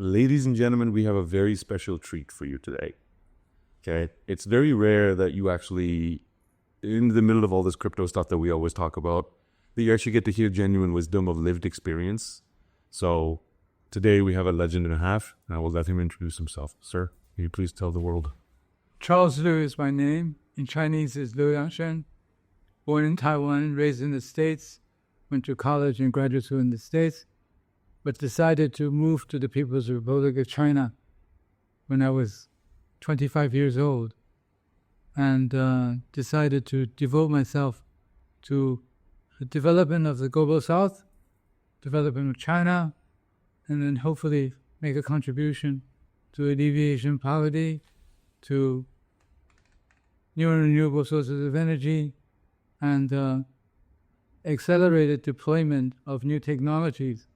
ladies and gentlemen, we have a very special treat for you today. Okay, it's very rare that you actually, in the middle of all this crypto stuff that we always talk about, that you actually get to hear genuine wisdom of lived experience. So today we have a legend and a half, and I will let him introduce himself. Sir, can you please tell the world? Charles Liu is my name. In Chinese is Liu Yangsheng. Born in Taiwan, raised in the States, went to college and graduate school in the States, but decided to move to the People's Republic of China when I was 25 years old, and decided to devote myself to the development of the global South, development of China, and then hopefully make a contribution to alleviation of poverty, to new and renewable sources of energy, and accelerated deployment of new technologies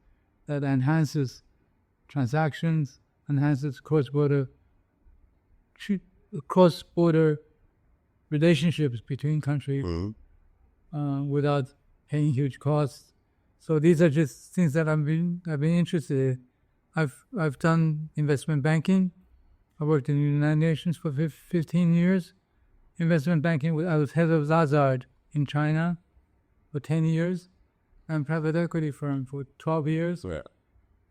that enhances transactions, enhances cross-border relationships between countries without paying huge costs. So these are just things that I've been interested in. I've done investment banking. I worked in the United Nations for 15 years. Investment banking, I was head of Starcharge in China for 10 years, and private equity firm for 12 years. Yeah.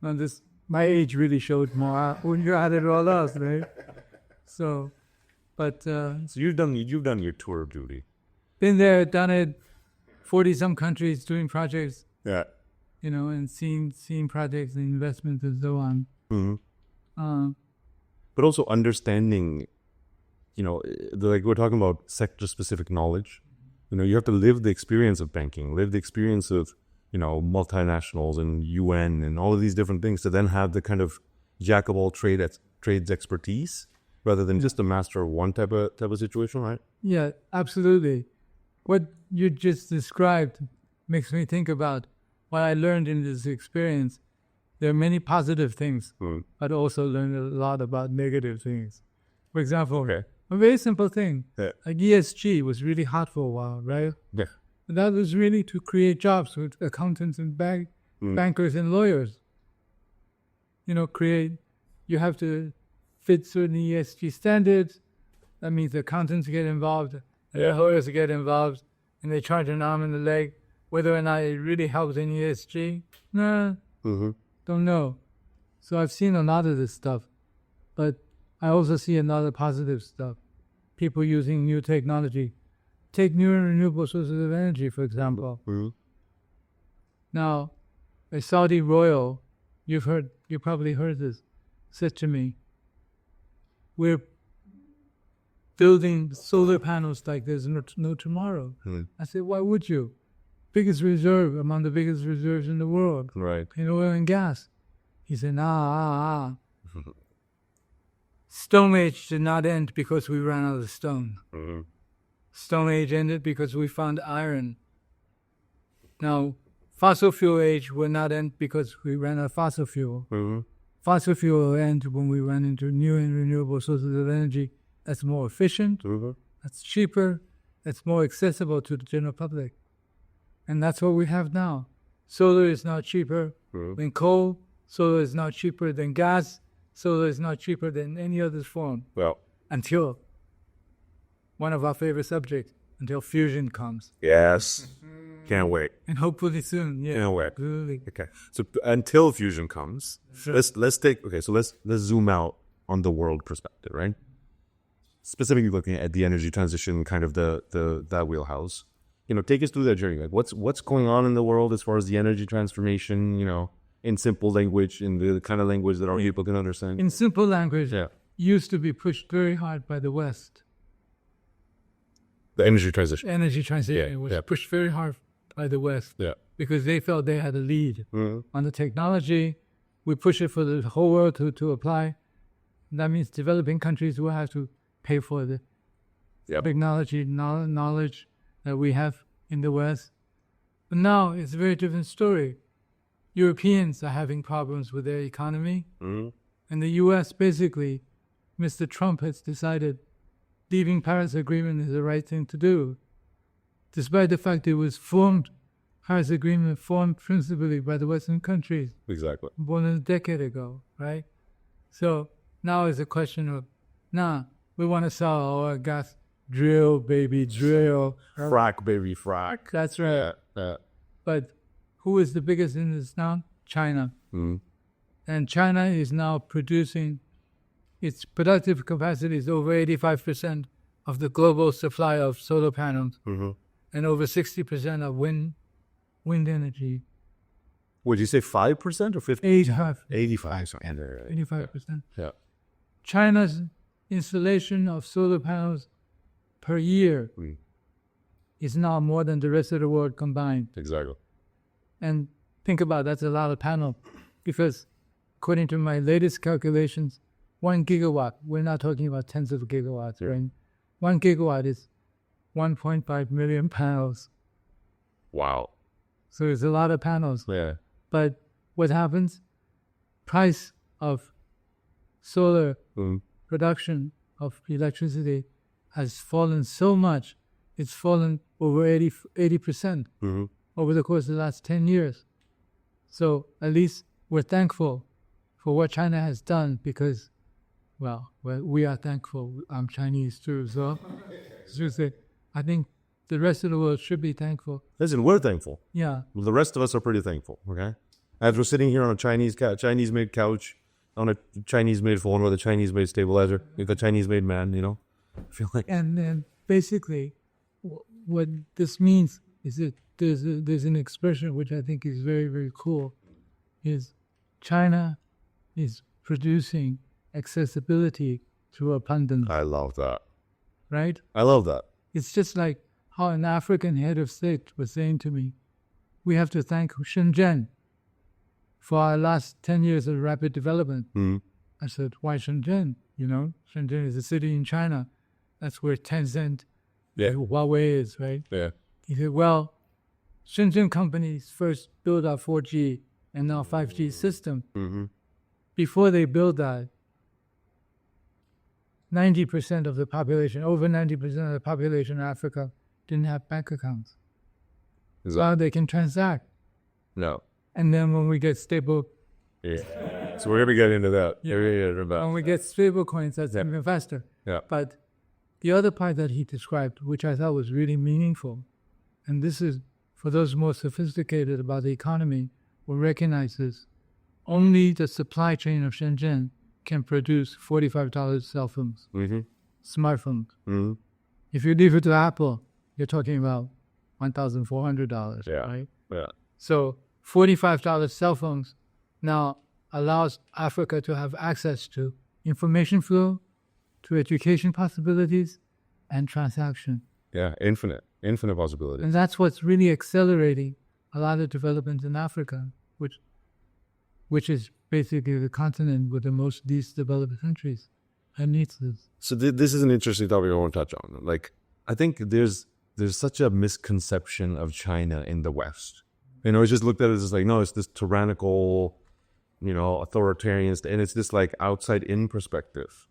And my age really showed more when you added all else, right? So you've done your tour of duty. Been there, done it, 40-some countries doing projects. Yeah. And seeing projects and investments and so on. Mm-hmm. But also understanding, like we're talking about sector-specific knowledge. You have to live the experience of banking, live the experience of, multinationals and UN and all of these different things to then have the kind of jack of all trades expertise rather than just a master of one type of situation, right? Yeah, absolutely. What you just described makes me think about what I learned in this experience. There are many positive things, but also learned a lot about negative things. For example, a very simple thing, like ESG was really hot for a while, right? Yeah. But that was really to create jobs with accountants and bankers and lawyers. You have to fit certain ESG standards. That means the accountants get involved, the lawyers get involved, and they charge an arm and a leg. Whether or not it really helps in ESG, don't know. So I've seen a lot of this stuff, but I also see a lot of positive stuff. People using new technology. Take new and renewable sources of energy, for example. Mm-hmm. Now, a Saudi royal, you probably heard this, said to me, "We're building solar panels like there's no tomorrow." Mm-hmm. I said, "Why would you? Biggest reserve, among the biggest reserves in the world, right? In oil and gas." He said, Stone Age did not end because we ran out of stone. Mm-hmm. Stone Age ended because we found iron. Now, fossil fuel age will not end because we ran out of fossil fuel. Mm-hmm. Fossil fuel will end when we run into new and renewable sources of energy that's more efficient, that's cheaper, that's more accessible to the general public. And that's what we have now. Solar is now cheaper than coal. Solar is now cheaper than gas. Solar is not cheaper than any other form. Well, until one of our favorite subjects, until fusion comes. Yes. Can't wait. And hopefully soon. Yeah. Can't wait. Absolutely. Okay. So until fusion comes, sure. let's zoom out on the world perspective, right? Specifically looking at the energy transition, kind of that wheelhouse. Take us through that journey. Like what's going on in the world as far as the energy transformation, in simple language, in the kind of language that our people can understand. In simple language, used to be pushed very hard by the West. The energy transition. Was pushed very hard by the West because they felt they had a lead on the technology. We push it for the whole world to apply. And that means developing countries will have to pay for the technology knowledge that we have in the West. But now it's a very different story. Europeans are having problems with their economy. Mm-hmm. And the U.S. basically, Mr. Trump has decided leaving Paris Agreement is the right thing to do. Despite the fact Paris Agreement formed principally by the Western countries. Exactly. More than a decade ago, right? So now it's a question of, we want to sell our gas. Drill, baby, drill. Frack, baby, frack. That's right. Yeah. But who is the biggest in this now? China. Mm. And China is now producing, its productive capacity is over 85% of the global supply of solar panels, and over 60% of wind energy. Would you say 5% or 50? 85. 85. So 85%. Yeah. China's installation of solar panels per year is now more than the rest of the world combined. Exactly. And think about it, that's a lot of panel, because according to my latest calculations, 1 gigawatt, we're not talking about tens of gigawatts, right? 1 gigawatt is 1.5 million panels. Wow. So it's a lot of panels. Yeah. But what happens? Price of solar production of electricity has fallen so much. It's fallen over 80% over the course of the last 10 years. So at least we're thankful for what China has done, because, well, we are thankful. I'm Chinese too, so I think the rest of the world should be thankful. Listen, we're thankful. Yeah. Well, the rest of us are pretty thankful, okay? As we're sitting here on a Chinese-made couch, on a Chinese-made phone with a Chinese-made stabilizer, with a Chinese-made man, I feel like... And then basically what this means is that there's an expression which I think is very, very cool, is China is producing accessibility through abundance. I love that. Right? I love that. It's just like how an African head of state was saying to me, we have to thank Shenzhen for our last 10 years of rapid development. I said, why Shenzhen? Shenzhen is a city in China. That's where Tencent, Huawei is, right? Yeah. He said, well, Shenzhen companies first built our 4G and now 5G system. Before they built that, 90% of the population, over 90% of the population in Africa didn't have bank accounts. So how they can transact. No. And then when we get stable... Yeah. So we're going to get into that. When we get stable coins, that's even faster. Yeah. But the other part that he described, which I thought was really meaningful, and this is for those more sophisticated about the economy, will recognize this. Only the supply chain of Shenzhen can produce $45 cell phones, smartphones. If you leave it to Apple, you're talking about $1,400, right? Yeah. So $45 cell phones now allows Africa to have access to information flow, to education possibilities, and transaction. Yeah, infinite possibilities. And that's what's really accelerating a lot of development in Africa, which is basically the continent with the most least developed countries and needs this. So this is an interesting topic I want to touch on. Like, I think there's such a misconception of China in the West. It's just looked at as like, no, it's this tyrannical, authoritarian, and it's this like outside-in perspective.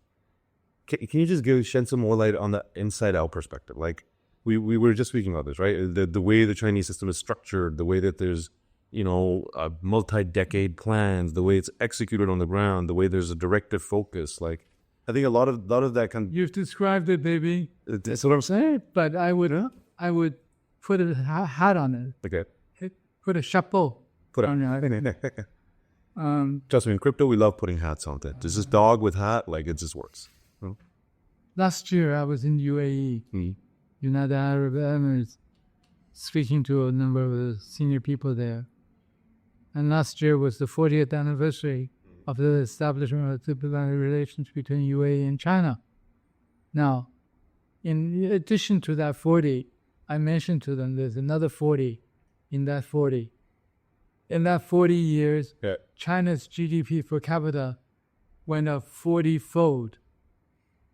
Can you just shed some more light on the inside-out perspective? Like, we were just speaking about this, right? The way the Chinese system is structured, the way that there's, multi-decade plans, the way it's executed on the ground, the way there's a directive focus. Like, I think a lot of that can... You've described it, baby. That's what I'm saying. But I would put a hat on it. Okay. Put a chapeau on it. Trust me, in crypto, we love putting hats on it. There's this dog with hat, like, it just works. Last year, I was in UAE, United Arab Emirates, speaking to a number of the senior people there. And last year was the 40th anniversary of the establishment of diplomatic relations between UAE and China. Now, in addition to that 40, I mentioned to them there's another 40 in that 40. In that 40 years, China's GDP per capita went up 40-fold.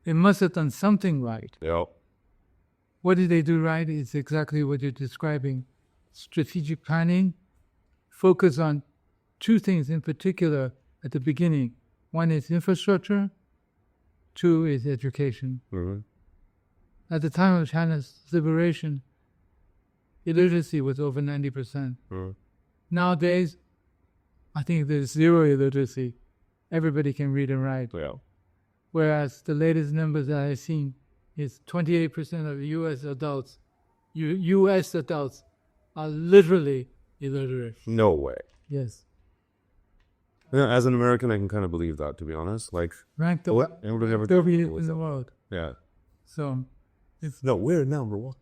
It must have done something right. Yep. What did they do right? It's exactly what you're describing. Strategic planning, focus on two things in particular at the beginning. One is infrastructure, two is education. At the time of China's liberation, illiteracy was over 90%. Nowadays, I think there's zero illiteracy. everybody can read and write. Yeah. Whereas the latest numbers that I've seen is 28% of U.S. adults, U.S. adults are literally illiterate. No way. Yes. Yeah, as an American, I can kind of believe that, to be honest. Like, Ranked the what? Everybody ever 30th in the world. Yeah. So, No, we're number one.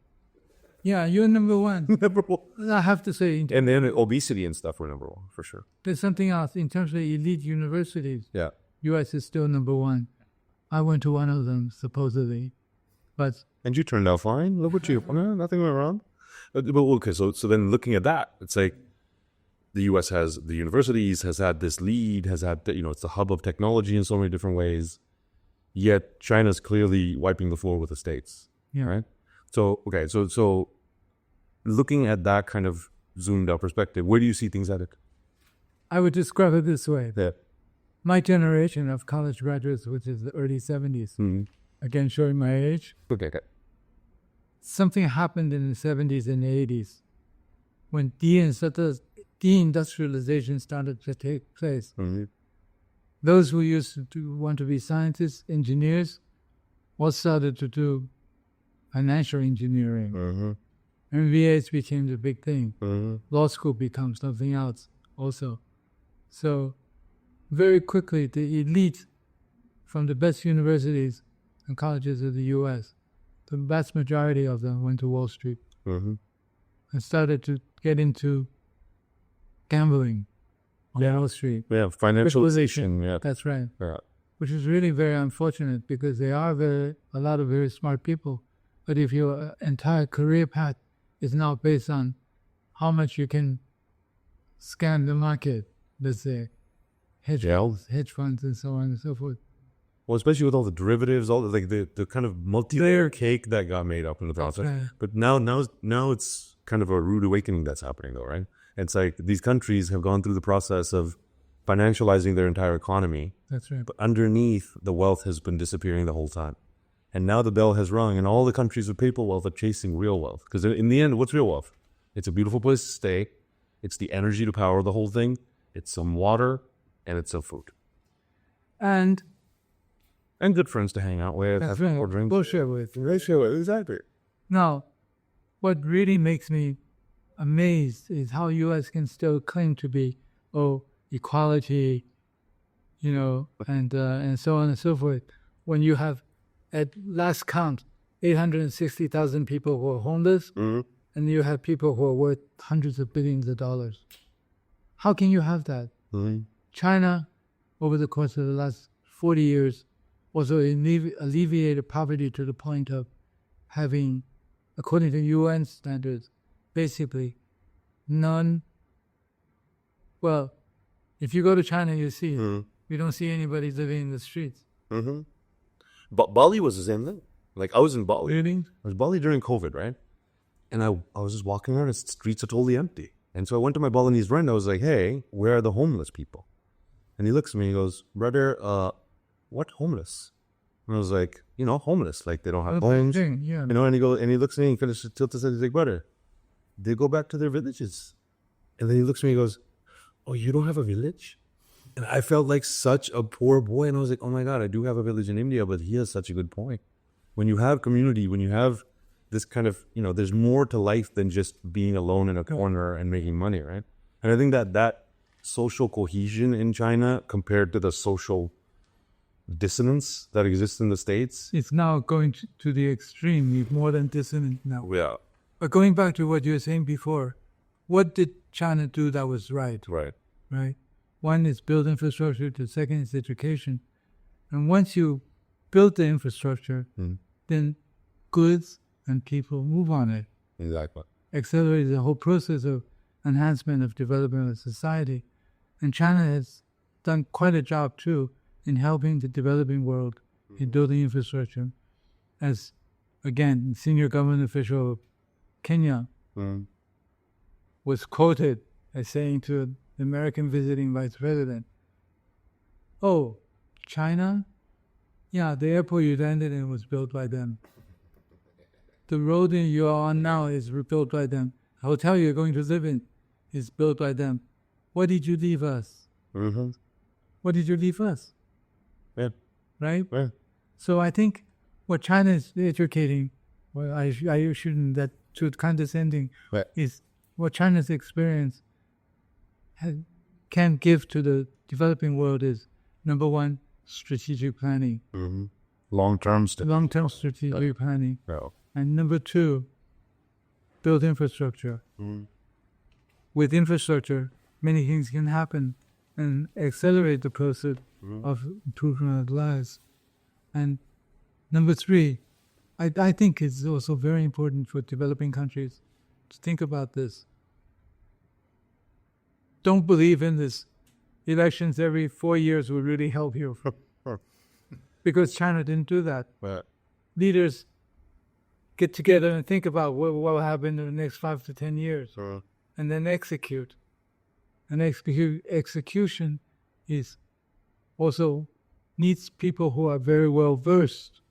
yeah, you're number one. Number one. I have to say, And then obesity and stuff were number one, for sure. there's something else. In terms of elite universities, Yeah. U.S. is still number one. I went to one of them, supposedly. But And you turned out fine. Look what you, nothing went wrong. But okay, so then looking at that, it's like the U.S. has, the universities has had this lead, has had, it's the hub of technology in so many different ways. Yet China's clearly wiping the floor with the States, yeah, right? So, okay, so looking at that kind of zoomed out perspective, where do you see things headed? I would describe it this way. Yeah. My generation of college graduates, which is the early 70s, again showing my age, Okay. something happened in the 70s and 80s when deindustrialization started to take place. Mm-hmm. Those who used to want to be scientists, engineers, all started to do financial engineering. Mm-hmm. MBAs became the big thing. Mm-hmm. Law school becomes something else also. So very quickly, the elite from the best universities and colleges of the U.S., the vast majority of them went to Wall Street and started to get into gambling on Wall Street. Yeah, financialization. Yeah. That's right. Yeah. Which is really very unfortunate because they are a lot of very smart people. But if your entire career path is now based on how much you can scan the market, let's say, hedge funds and so on and so forth. Well, especially with all the derivatives, all the kind of multi-layer cake that got made up in the process. Right. But now it's kind of a rude awakening that's happening, though, right? It's like these countries have gone through the process of financializing their entire economy. That's right. But underneath, the wealth has been disappearing the whole time. And now the bell has rung, and all the countries with paper wealth are chasing real wealth. Because in the end, what's real wealth? It's a beautiful place to stay. It's the energy to power the whole thing. It's some water, and it's some food. And good friends to hang out with. that's have right. more drinks. Bullshit with. Exactly. Now, what really makes me amazed is how U.S. can still claim to be, equality, and so on and so forth, when you have, at last count, 860,000 people who are homeless, and you have people who are worth hundreds of billions of dollars. How can you have that? China, over the course of the last 40 years, also alleviated poverty to the point of having, according to UN standards, basically none. Well, if you go to China, you see it. You don't see anybody living in the streets. But Bali was the same thing. Like, I was in Bali. Really? I was in Bali during COVID, right? And I was just walking around, and the streets are totally empty. And so I went to my Balinese friend. I was like, hey, where are the homeless people? And he looks at me and he goes, brother, what homeless? And I was like, homeless. Like, they don't have homes. Yeah. And he looks at me and kind of tilts his head. He's like, brother, they go back to their villages. And then he looks at me and goes, oh, you don't have a village? And I felt like such a poor boy. And I was like, oh my God, I do have a village in India, but he has such a good point. When you have community, when you have this kind of, there's more to life than just being alone in a corner and making money, right? And I think that social cohesion in China compared to the social dissonance that exists in the States. It's now going to the extreme, more than dissonant now. Yeah. But going back to what you were saying before, what did China do that was right? Right. Right? One is build infrastructure, the second is education. And once you build the infrastructure, then goods and people move on it. Exactly. Accelerates the whole process of enhancement of development of society. And China has done quite a job too in helping the developing world in building infrastructure. As, again, senior government official of Kenya was quoted as saying to the American visiting vice president, oh, China? Yeah, the airport you landed in was built by them. The road you are on now is built by them. The hotel you're going to live in is built by them. What did you leave us? What what did you leave us? Yeah. Right? Yeah. So I think what China is educating, well, I shouldn't that too condescending, Right. is what China's experience can give to the developing world is, number one, strategic planning. Mm-hmm. Long-term stuff. Long-term strategic planning. Yeah. And number two, build infrastructure. Mm-hmm. With infrastructure, many things can happen and accelerate the process of improvement of lives. And number three, I think it's also very important for developing countries to think about this. Don't believe in this. Elections every 4 years will really help you. Because China didn't do that. Right. Leaders get together and think about what will happen in the next 5 to 10 years. And then execute. And execution is also needs people who are very well versed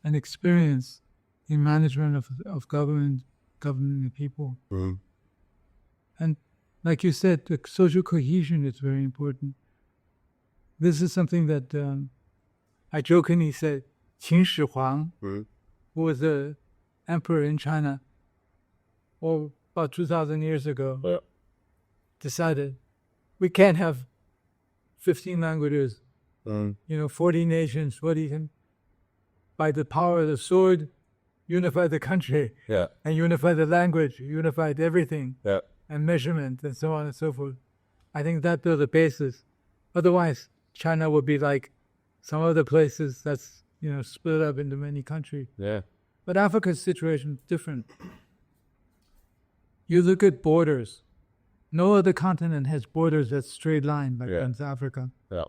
and experienced in management of government, governing people. Mm-hmm. And like you said, the social cohesion is very important. This is something that I jokingly said, Qin Shi Huang, who was the emperor in China, about 2,000 years ago, decided we can't have 15 languages, 40 nations. What do you can, by the power of the sword, unify the country, and unify the language, unify everything, and measurement, and so on and so forth. I think that built the basis. Otherwise, China would be like some other places that's split up into many countries. Yeah. But Africa's situation is different. You look at borders. No other continent has borders that's straight line like Africa. Yeah.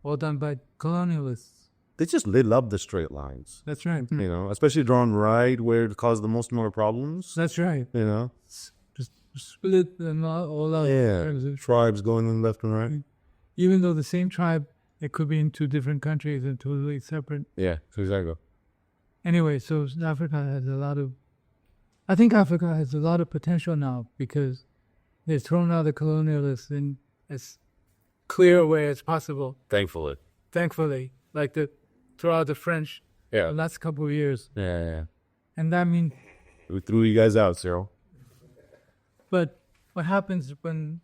All done by colonialists. They just lit up the straight lines. That's right. Especially drawn right where it caused the most amount of problems. That's right. Just split them all out. Yeah. Tribes going in left and right. Even though the same tribe, it could be in two different countries and totally separate. Yeah, exactly. Anyway, so Africa has I think Africa has a lot of potential now because they've thrown out the colonialists in as clear a way as possible. Thankfully. Like throw out the French the last couple of years. Yeah. And that means... We threw you guys out, Cyril. But what happens when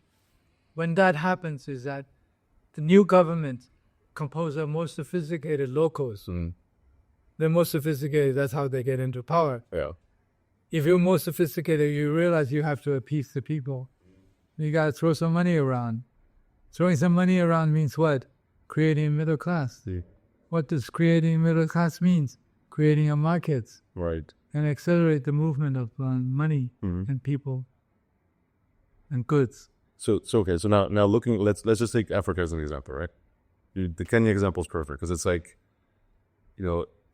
that happens is that the new government composed of more sophisticated locals. They're more sophisticated, that's how they get into power. Yeah. If you're more sophisticated, you realize you have to appease the people. You got to throw some money around. Throwing some money around means what? Creating a middle class. See. What does creating a middle class means? Creating a market. Right. And accelerate the movement of money and people and goods. So okay. So now looking, let's just take Africa as an example, right? The Kenya example is perfect because it's like,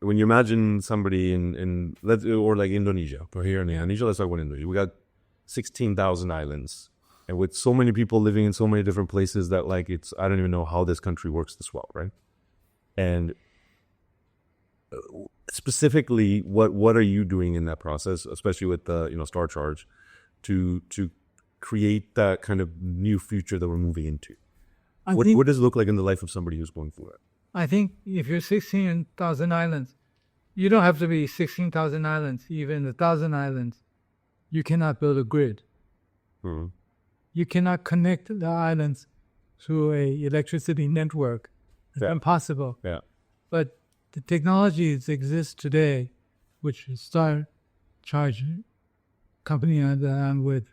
when you imagine somebody or like Indonesia, or here in Indonesia, let's talk about Indonesia. We got 16,000 islands, and with so many people living in so many different places that I don't even know how this country works this well, right? And specifically, what are you doing in that process, especially with the Starcharge, to create that kind of new future that we're moving into? What does it look like in the life of somebody who's going through it? I think if you're 16,000 islands, you don't have to be 16,000 islands, even 1,000 islands. You cannot build a grid. Mm-hmm. You cannot connect the islands through a electricity network. It's impossible. Yeah. But the technologies exist today, which is Starcharge company that I'm with,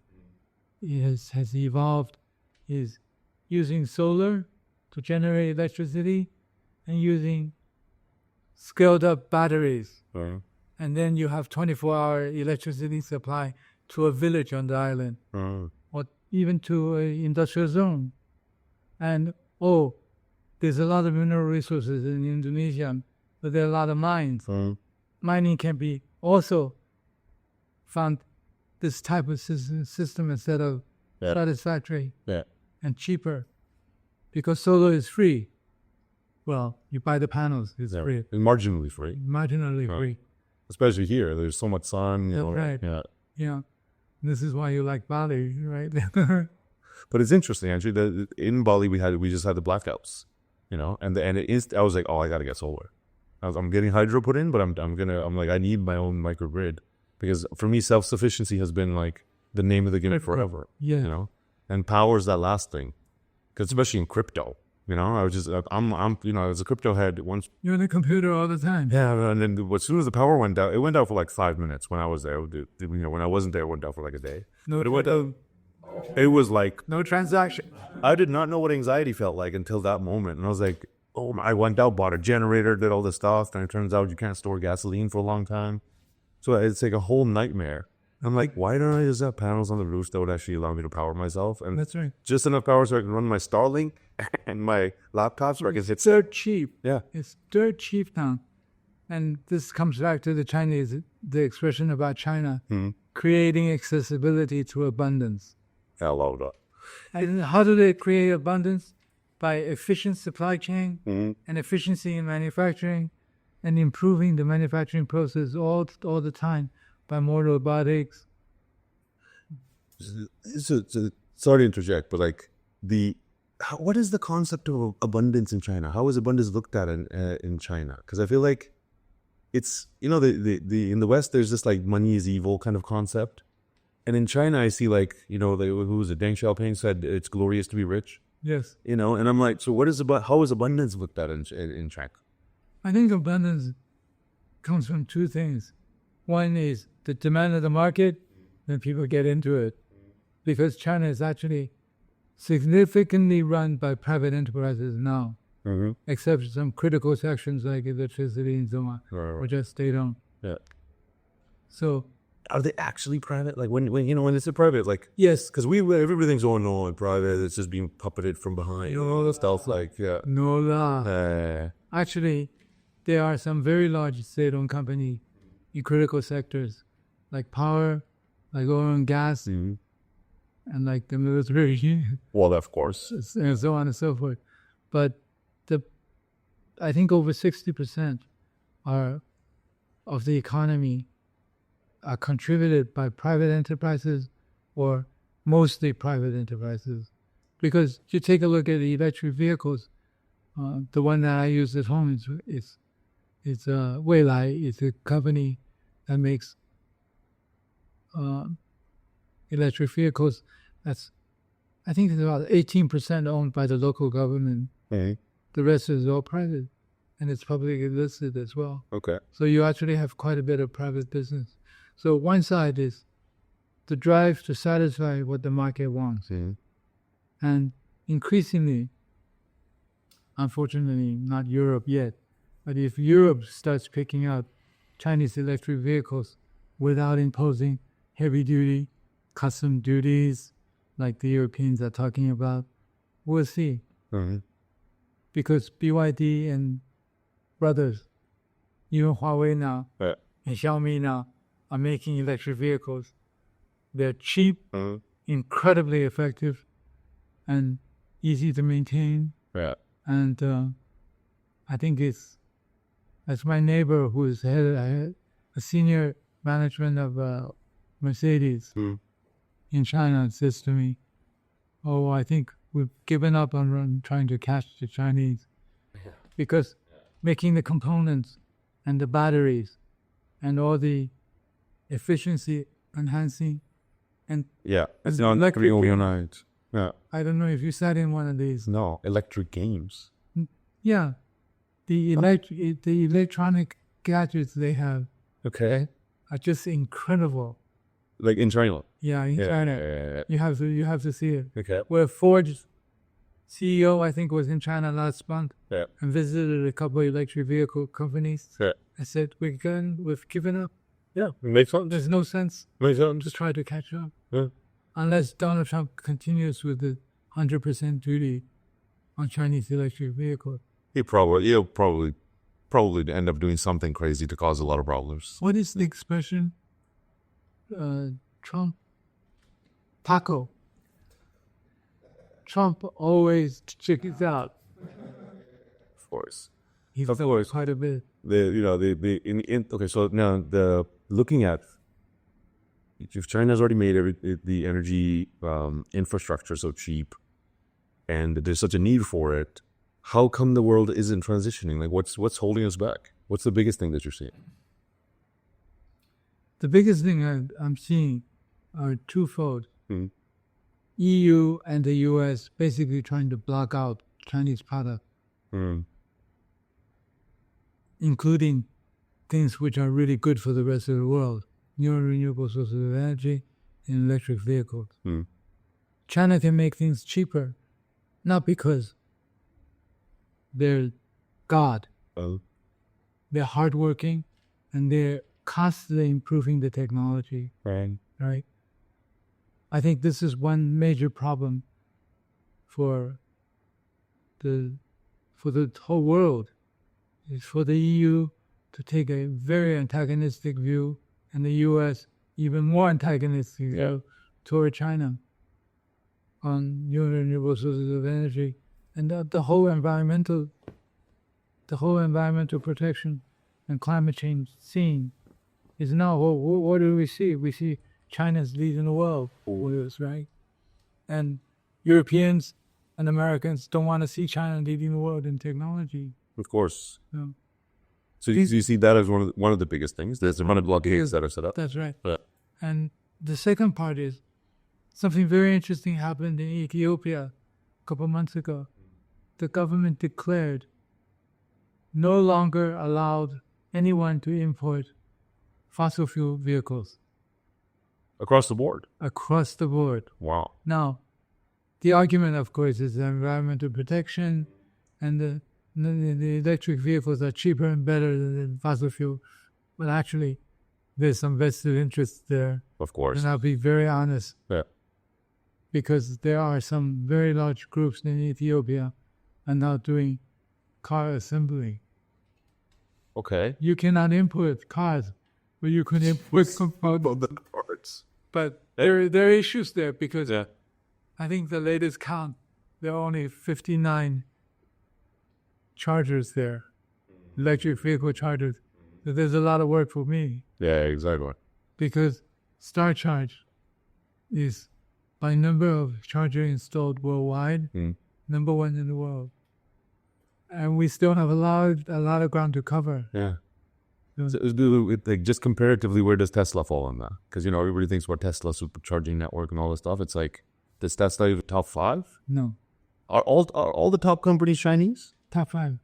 has evolved, is using solar to generate electricity and using scaled up batteries. And then you have 24-hour electricity supply to a village on the island or even to an industrial zone. And there's a lot of mineral resources in Indonesia, but there are a lot of mines. Mining can be also found this type of system instead of satisfactory and cheaper, because solar is free. Well, you buy the panels, it's free. It's marginally free. Free. Especially here, there's so much sun. Right. Yeah. This is why you like Bali, right? But it's interesting, actually, that in Bali we just had the blackouts. and I was like, oh, I got to get solar. I'm getting hydro put in, but I'm like, I need my own microgrid, because for me, self-sufficiency has been like the name of the game forever. Yeah. And power is that last thing, because especially in crypto, I was just, I'm I was a crypto head once. You're on the computer all the time. Yeah, and then as soon as the power went down, it went down for like 5 minutes when I was there. When I wasn't there, it went down for like a day. No, but it went down. It was like no transaction. I did not know what anxiety felt like until that moment, and I was like, oh, I went out, bought a generator, did all this stuff, and it turns out you can't store gasoline for a long time, so it's like a whole nightmare. I'm like, why don't I just have panels on the roof that would actually allow me to power myself? And that's right. Just enough power so I can run my Starlink and my laptop so I can hit. It's dirt cheap. Yeah. It's dirt cheap now. And this comes back to the expression about China, creating accessibility to abundance. I love that. And how do they create abundance? By efficient supply chain and efficiency in manufacturing, and improving the manufacturing process all the time by more robotics. Sorry to interject, but like what is the concept of abundance in China? How is abundance looked at in China? Because I feel like it's in the West there's this like money is evil kind of concept, and in China I see like who was it? Deng Xiaoping said it's glorious to be rich. Yes. And I'm like, so how is abundance looked at in China? I think abundance comes from two things. One is the demand of the market, then people get into it. Because China is actually significantly run by private enterprises now, except some critical sections like electricity and so on, or just state-owned. Yeah. So, are they actually private? Like when it's a private, like yes, because everything's going on in private. It's just being puppeted from behind. All the stuff like no la. Actually, there are some very large state-owned companies in critical sectors, like power, like oil and gas, and like the military. Well, of course, and so on and so forth. But I think over 60% of the economy are contributed by private enterprises, or mostly private enterprises. Because you take a look at the electric vehicles, the one that I use at home is Weilai. It's a company that makes electric vehicles. I think it's about 18% owned by the local government. The rest is all private, and it's publicly listed as well. Okay. So you actually have quite a bit of private business. So one side is the drive to satisfy what the market wants. And increasingly, unfortunately, not Europe yet, but if Europe starts picking up Chinese electric vehicles without imposing heavy-duty custom duties like the Europeans are talking about, we'll see. Because BYD and brothers, even Huawei now, and Xiaomi now, are making electric vehicles. They're cheap, incredibly effective, and easy to maintain. Yeah. And I think that's my neighbor who is a senior management of Mercedes in China says to me, oh, I think we've given up on trying to catch the Chinese because making the components and the batteries and all the efficiency enhancing and it's not electric overnight. Yeah. I don't know if you sat in one of these. No, electric games. Yeah. The electronic gadgets they have are just incredible. Like in China. Yeah, in China. You have to see it. Okay. Where Ford's CEO, I think, was in China last month and visited a couple of electric vehicle companies. I said, we've given up. Yeah, it makes sense. There's no sense. Makes sense. Just try to catch up. Yeah. Unless Donald Trump continues with the 100% duty on Chinese electric vehicles. He'll probably end up doing something crazy to cause a lot of problems. What is the expression? Trump? Taco. Trump always chickens out. Of course. He's of quite a bit. So now looking at if China's already made the energy infrastructure so cheap, and there's such a need for it, how come the world isn't transitioning? Like, what's holding us back? What's the biggest thing that you're seeing? The biggest thing I'm seeing are twofold. Mhm. EU and the US basically trying to block out Chinese product, including things which are really good for the rest of the world, new renewable sources of energy and electric vehicles. China can make things cheaper, not because they're God. They're hardworking and they're constantly improving the technology. Right? I think this is one major problem for the whole world, is for the EU to take a very antagonistic view and the US even more antagonistic view toward China on new renewable sources of energy, and the whole environmental protection and climate change scene is now, what do we see? We see China's leading the world with us, right? And Europeans and Americans don't want to see China leading the world in technology. Of course. So So you see that as one of the biggest things. There's a run of blockades that are set up. That's right. Yeah. And the second part is something very interesting happened in Ethiopia a couple months ago. The government declared no longer allowed anyone to import fossil fuel vehicles Across the board. across the board. Wow. Now, the argument, of course, is environmental protection, and the electric vehicles are cheaper and better than fossil fuel. But actually, there's some vested interest there. Of course. And I'll be very honest, Yeah. because there are some very large groups in Ethiopia are now doing car assembly. Okay. You cannot import cars, but you can import components. Parts. But there are issues there because Yeah. I think the latest count, there are only 59 chargers there, electric vehicle chargers. So there's a lot of work for me, Yeah, exactly. because Starcharge is, by number of chargers installed worldwide, number one in the world. And we still have a lot of ground to cover. Yeah. Yeah. So, like, just comparatively, where does Tesla fall on that? Because, everybody thinks about Tesla supercharging network and all this stuff. It's like, does Tesla even top 5? No, Are all the top companies Chinese? top 5.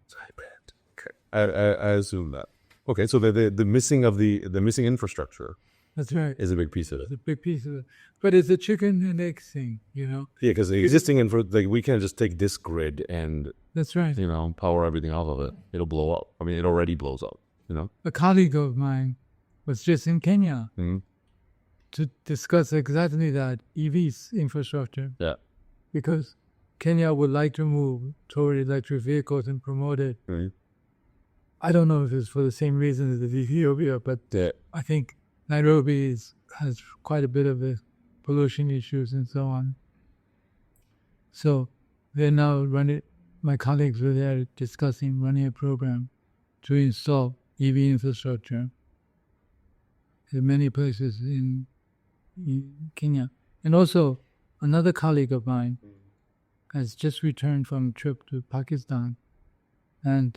Okay. I assume that. Okay, so the missing of the missing infrastructure That's right. is a big piece of it. It's a big piece of it. But it's a chicken and egg thing, Yeah, because the existing we can't just take this grid and That's right. power everything off of it. It'll blow up. I mean, it already blows up. A colleague of mine was just in Kenya to discuss exactly that, EV's infrastructure, Yeah. because Kenya would like to move toward electric vehicles and promote it. I don't know if it's for the same reason as Ethiopia, but Yeah. I think Nairobi has quite a bit of the pollution issues and so on. So they're now my colleagues were there discussing running a program to install EV infrastructure in many places in Kenya. And also, another colleague of mine has just returned from a trip to Pakistan, and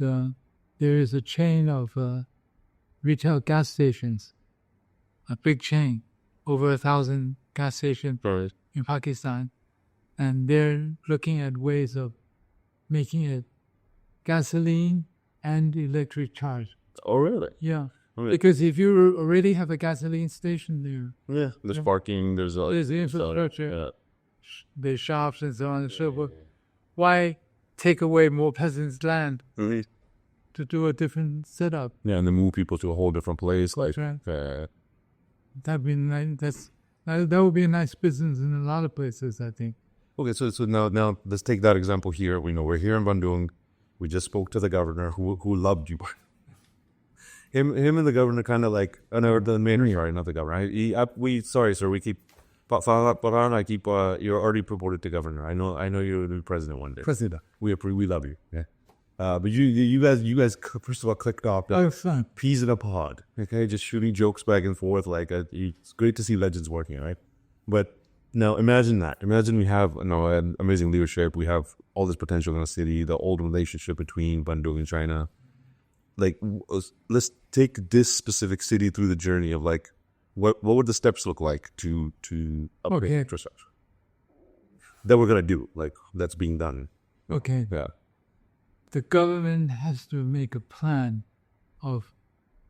there is a chain of retail gas stations, a big chain, over 1,000 gas stations in Pakistan, and they're looking at ways of making it gasoline and electric charge. Oh, really? Yeah. Okay. Because if you already have a gasoline station there, Yeah. There's parking. There's the infrastructure, Yeah. there's shops and so on and so forth. Why take away more peasants' land to do a different setup? Yeah, and then move people to a whole different place. Like, That's right. That'd be nice. That would be a nice business in a lot of places, I think. Okay, so now let's take that example here. We're here in Bandung. We just spoke to the governor who loved you. Him and the governor kind of like, the mayor, sorry, not the governor. Sorry, sir, we keep, you're already promoted to governor. I know you're the president one day. President. We love you. Yeah. But you guys, first of all, clicked off Fun. peas in a pod. Okay, just shooting jokes back and forth. Like, it's great to see legends working, right? But Now imagine that. Imagine we have an amazing leadership. We have all this potential in a city. The old relationship between Bandung and China. Like, let's take this specific city through the journey of like, what would the steps look like to upgrade infrastructure that we're gonna do? Like, that's being done. Okay. Yeah. The government has to make a plan of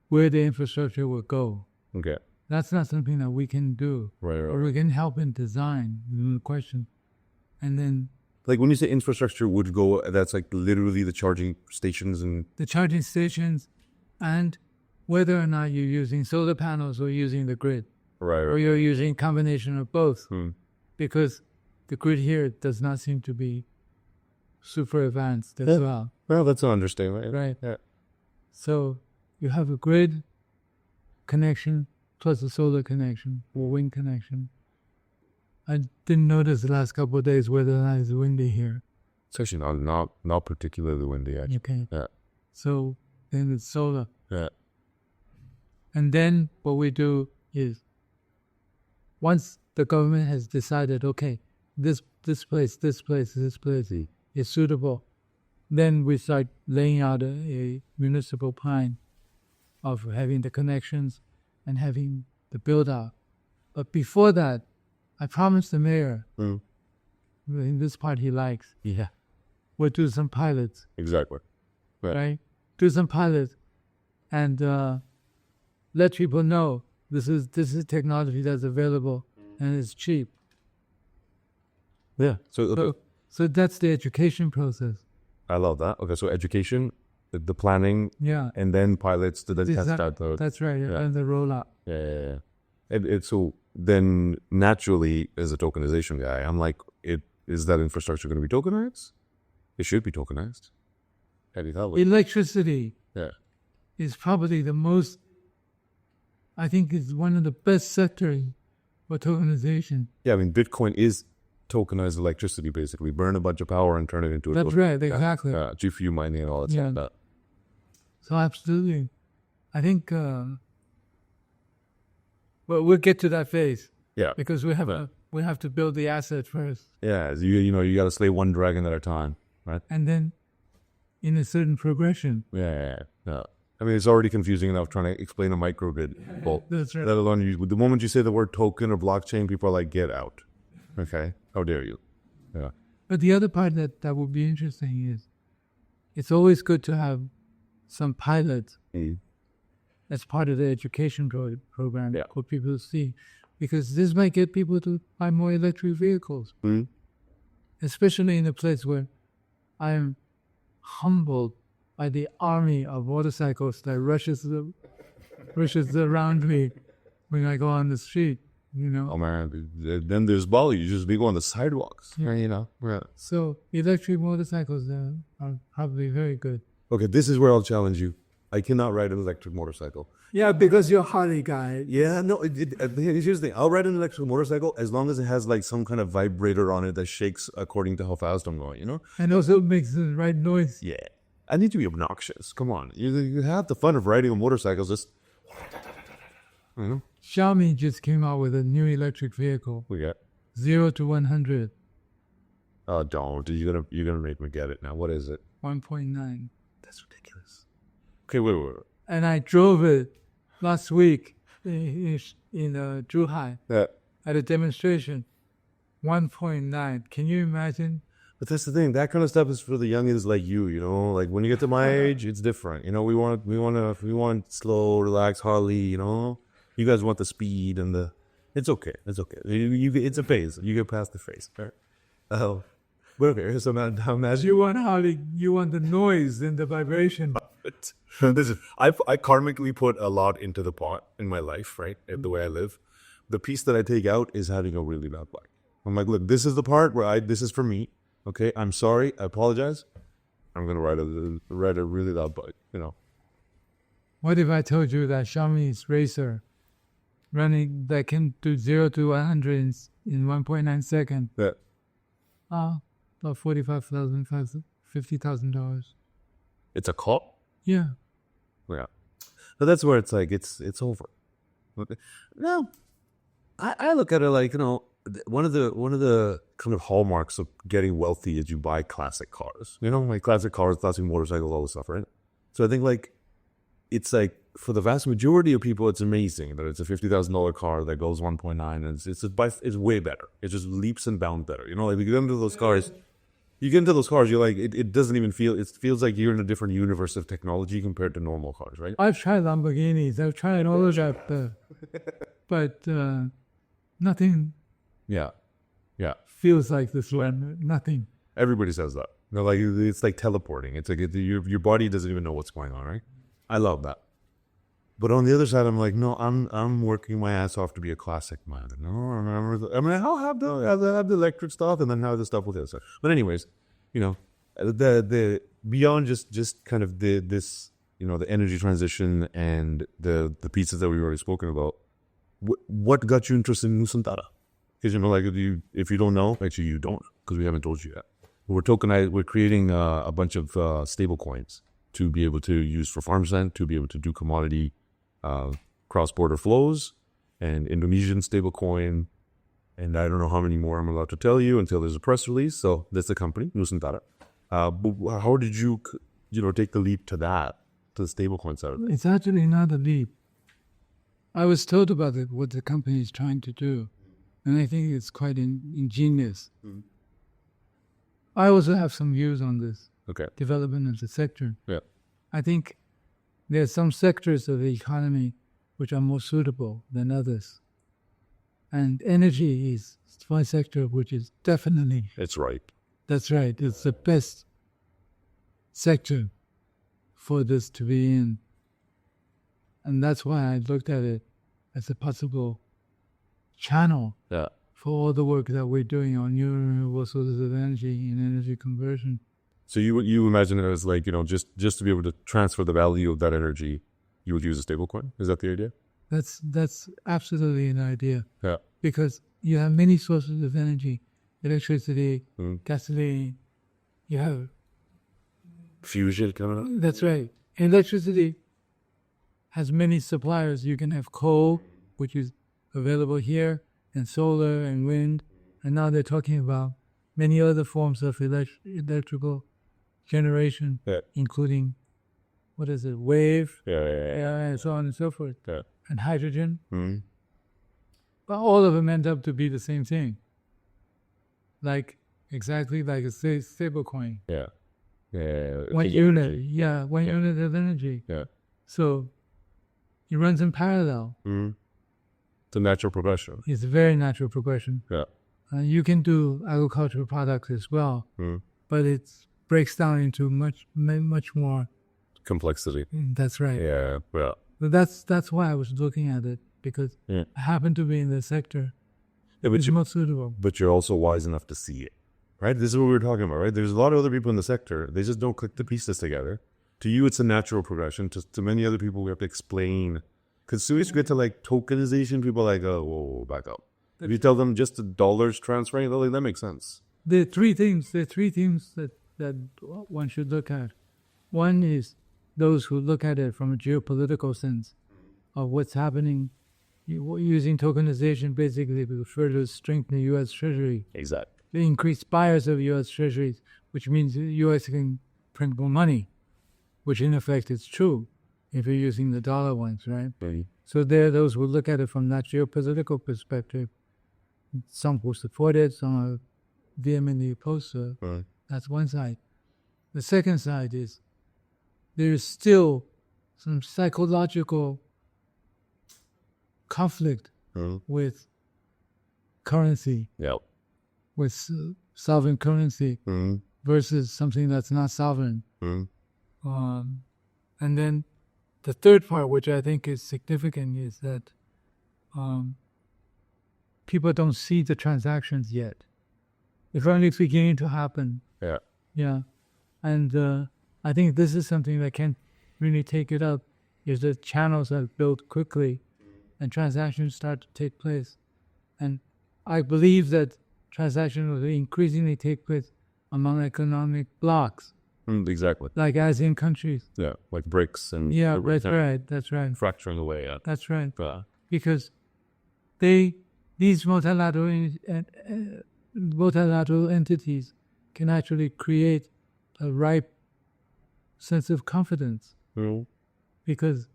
where the infrastructure will go. Okay. That's not something that we can do. Right. Or we can help in design, the question. And then like when you say infrastructure would go, that's like literally the charging stations and the charging stations, and whether or not you're using solar panels or using the grid. Right. Or you're using a combination of both. Because the grid here does not seem to be super advanced as well. Well, that's an understatement. Right. Yeah. So you have a grid connection plus a solar connection or wind connection. I didn't notice the last couple of days whether or not it's windy here. It's actually not particularly windy, actually. Okay. Yeah. So then it's solar. Yeah. And then what we do is, once the government has decided, okay, this place is suitable, then we start laying out a municipal plan of having the connections and having the build-out. But before that, I promised the mayor, in this part he likes, we'll do some pilots. Exactly. Right? Do some pilots and let people know this is technology that's available and it's cheap. Yeah. So that's the education process. I love that. Okay, so education, the planning, and then pilots to then test out those. That's right, and the rollout. Yeah. And so then naturally, as a tokenization guy, I'm like, is that infrastructure going to be tokenized? It should be tokenized. How do you tell it? Electricity is probably the most, I think it's one of the best sectors for tokenization. Yeah, I mean, Bitcoin is tokenized electricity, basically. Burn a bunch of power and turn it into a That's right, exactly. GPU mining and all that stuff. So absolutely. I think, well, we'll get to that phase. Yeah. Because we have to build the asset first. Yeah, you got to slay one dragon at a time, right? And then in a certain progression. Yeah. I mean, it's already confusing enough trying to explain a microgrid. That's right. Let alone, the moment you say the word token or blockchain, people are like, get out. Okay? How dare you? Yeah. But the other part that would be interesting is it's always good to have some pilots as part of the education program for people to see. Because this might get people to buy more electric vehicles. Especially in a place where I am humbled by the army of motorcycles that rushes around me when I go on the street, Oh man, then there's Bali. You just be on the sidewalks. Yeah. So electric motorcycles are probably very good. Okay, this is where I'll challenge you. I cannot ride an electric motorcycle. Yeah, because you're a Harley guy. Yeah, no. Here's the thing. I'll ride an electric motorcycle as long as it has like some kind of vibrator on it that shakes according to how fast I'm going. And also makes the right noise. Yeah. I need to be obnoxious. Come on. You have the fun of riding a motorcycle. Just, Xiaomi just came out with a new electric vehicle. We got 0 to 100. Oh, don't. You're gonna make me get it now. What is it? 1.9. That's ridiculous. Okay, wait. And I drove it last week in Zhuhai at a demonstration. 1.9. Can you imagine? But that's the thing. That kind of stuff is for the youngins like you. Like when you get to my age, it's different. We want slow, relaxed Harley. You guys want the speed and the. It's okay. It's a phase. You get past the phase. Right? But okay. So now imagine you want Harley. You want the noise and the vibration. I karmically put a lot into the pot in my life, right? The way I live. The piece that I take out is having a really loud bike. I'm like, look, this is the part where this is for me. Okay, I'm sorry. I apologize. I'm gonna ride a really loud bike. What if I told you that Xiaomi's Racer running that can do 0 to 100 in 1.9 seconds? Yeah. About $45,000, $50,000. It's a cop. Yeah. Yeah. But that's where it's like it's over. No, I look at it like one of the kind of hallmarks of getting wealthy is you buy classic cars. You know, like classic cars, classic motorcycles, all this stuff, right? So I think like it's like for the vast majority of people, it's amazing that it's a $50,000 car that goes 1.9, and it's way better. It's just leaps and bounds better. You know, like you get into those cars. You're like, it doesn't even feel, it feels like you're in a different universe of technology compared to normal cars, right? I've tried Lamborghinis. I've tried all of that, but nothing Yeah. feels like this one. Nothing. Everybody says that. They're like, it's like teleporting. It's like your body doesn't even know what's going on, right? I love that. But on the other side, I'm like, no, I'm working my ass off to be a classic man. No, I'll have the electric stuff and then have the stuff with it. But anyways, you know, the beyond just kind of this, you know, the energy transition and the pieces that we've already spoken about. What got you interested in Nusantara? Because, you know, like if you don't know, actually you don't, because we haven't told you yet. We're creating a bunch of stable coins to be able to use for Farmsent, to be able to do commodity cross-border flows, and Indonesian stablecoin, and I don't know how many more I'm allowed to tell you until there's a press release. So that's the company, Nusantara. But how did you take the leap to the stablecoin side of it? It's actually not a leap. I was told about it, what the company is trying to do, and I think it's quite ingenious. Mm. I also have some views on this development of the sector. Yeah, I think there are some sectors of the economy which are more suitable than others. And energy is one sector which is definitely... It's right. That's right. It's the best sector for this to be in. And that's why I looked at it as a possible channel for all the work that we're doing on new renewable sources of energy and energy conversion. So you imagine it as like, you know, just to be able to transfer the value of that energy, you would use a stablecoin? Is that the idea? That's absolutely an idea. Yeah. Because you have many sources of energy, electricity, gasoline, you have... fusion coming up? That's right. Electricity has many suppliers. You can have coal, which is available here, and solar and wind. And now they're talking about many other forms of electrical generation, including, wave, and so on and so forth, and hydrogen. Mm-hmm. But all of them end up to be the same thing. Exactly like a stable coin. Yeah. One unit of energy. Yeah. So it runs in parallel. Mm-hmm. It's a natural progression. It's a very natural progression. Yeah. You can do agricultural products as well, but it breaks down into much more complexity. That's right. Yeah. Well, but that's why I was looking at it, because I happen to be in the sector. It's more suitable. But you're also wise enough to see it, right? This is what we were talking about, right? There's a lot of other people in the sector. They just don't click the pieces together. To you, it's a natural progression. To many other people, we have to explain. Because as soon as you get to tokenization, people are like, oh, whoa, back up. If you tell them just the dollars transferring, they're like, that makes sense. There are three themes that one should look at. One is those who look at it from a geopolitical sense of what's happening. Using tokenization basically to further strengthen the U.S. Treasury. Exactly. The increased buyers of U.S. Treasuries, which means the U.S. can print more money, which in effect is true if you're using the dollar ones, right? Mm-hmm. So there are those who look at it from that geopolitical perspective. Some who support it, some are vehemently opposed to it. Right. That's one side. The second side is there is still some psychological conflict with currency, with sovereign currency versus something that's not sovereign. And then the third part, which I think is significant, is that people don't see the transactions yet. It's only beginning to happen. Yeah. Yeah. And I think this is something that can really take it up, is that channels are built quickly and transactions start to take place. And I believe that transactions will increasingly take place among economic blocks. Exactly. Like ASEAN countries. Yeah, like BRICS and... Yeah, that's right. Fracturing away. That's right. Because they these multilateral entities can actually create a ripe sense of confidence because